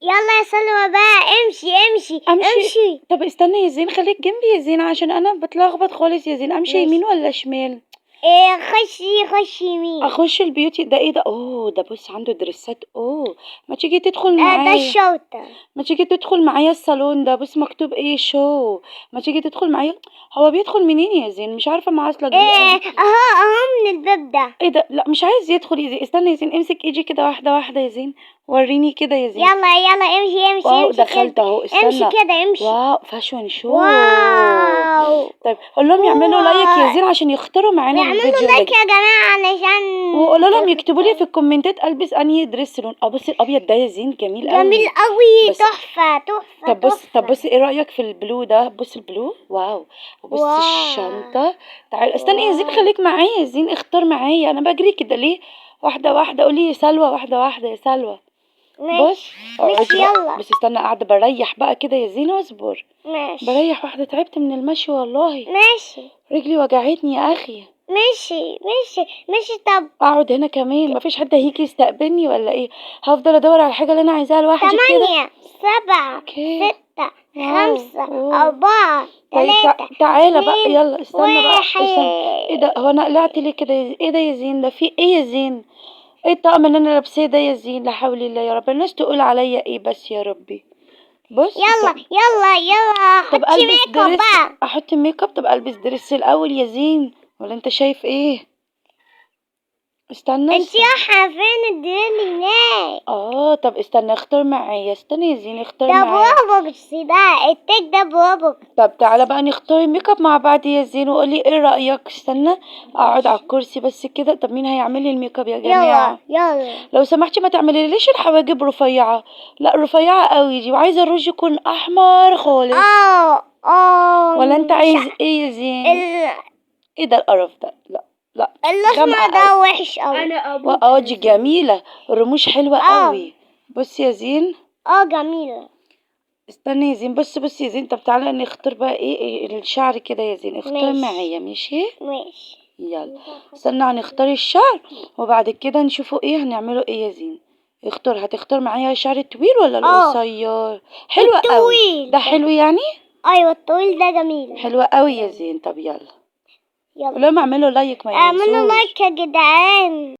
يلا يا سلوى بقى، امشي امشي امشي. طب استنى يا زين، خليك جنبي يا زين عشان انا بتلخبط خالص يا زين. امشي ماشي. يمين ولا شمال؟ ايه، خشي يمين. اخش البيوتي ده؟ ايه ده؟ اوه ده بص عنده دريسات. اوه ما تيجي تدخل ده معايا؟ الشوطة. ما تيجي تدخل معايا الصالون ده؟ بص مكتوب ايه شو. ما تيجي تدخل معايا. هو بيدخل منين يا زين؟ مش عارفه معاصلك دي ايه، اهو من الباب ده. ايه ده؟ لا مش عايز يدخل يا زين. استنى يا زين، امسك ايدي كده واحده واحده يا زين. وريني كده يا زين. يلا يلا، امشي واو امشي دخلت كده. اهو. استنى. امشي كده، امشي. واو فاشون شو. واو. طيب قول لهم يعملوا لايك يا زين عشان يختاروا معانا يعملوا الفيديو لايك يا جماعة علشان وقول لهم يكتبوا لي في الكومنتات البس انهي دريس لون. بصي الابيض ده يا زين جميل قوي. جميل قوي، بس تحفة تحفة طب تحفة. بصي ايه رايك في البلو ده؟ بص البلو واو. وبص واو. الشنطه. تعال استنى يا زين، واو. خليك معايا يا زين. اختار معايا، انا بجري كده ليه؟ واحده واحده. قولي يا سلوى واحده واحده يا سلوى. بص ماشي اقعدي ماشي، بقى. يلا. بس استنى قاعده بريح بقى كده يا زين. اصبر. ماشي بريح واحده، تعبت من المشي والله. ماشي رجلي وجعتني يا اخي. ماشي. طب اقعد هنا كمان؟ مفيش حد هيجي يستقبلني ولا ايه؟ هفضل ادور على الحاجه اللي انا عايزاها لوحدي كده. 8 7 اوكي. 6 واو 5 أوه. 4 طيب 3 تعالى بقى 2 يلا. استنى بقى 1. استنى. ايه ده؟ هو انا قلعت ليه كده؟ ايه ده يا زين؟ ده في ايه يا زين؟ ايه الطقم اللي انا لابساه ده يا زين؟ لا حول الله يا رب. الناس تقول عليا ايه بس يا ربي. بص يلا طب. يلا، طب حطي البس ميك اب دريس. بقى. احط ميك اب؟ طب البس دريس الاول يا زين ولا انت شايف ايه؟ استنى انتي رايحة فين؟ الدنيا هناك. طب استنى اختار معايا. استنى يا زين اختار ده معايا. بروبوكس، ده التيك ده بروبوكس. طب تعالى بقى نختار الميك اب مع بعض يا زين وقولي ايه رأيك. استنى اقعد على الكرسي بس كده. طب مين هيعمل لي الميك اب يا يلا جماعة؟ يلا. لو سمحتي ما تعمليليش الحواجب رفيعة. لا رفيعة قوي دي، وعايزة الروج يكون احمر خالص. ولا انت عايز ايه يا زين؟ ايه ده القرف ده؟ لا لا. الاسمر ده وحش قوي. انا دي جميلة. الرموش حلوة قوي. بص يا زين. جميلة. استني يا زين. بص يا زين. طب تعالى نختار بقى ايه الشعر كده يا زين. اختار ماشي. معايا ماشي. ماشي. يلا استنى هنختار الشعر وبعد كده نشوفوا ايه هنعمله ايه يا زين. هتختار معايا شعر طويل ولا القصير؟ حلو قوي الطويل ده. حلو يعني. ايوه الطويل ده جميل. حلو قوي يا زين. طب يلا يلا قولهم اعملوا لايك ما اعملوا ينسوش. لايك يا جدعان.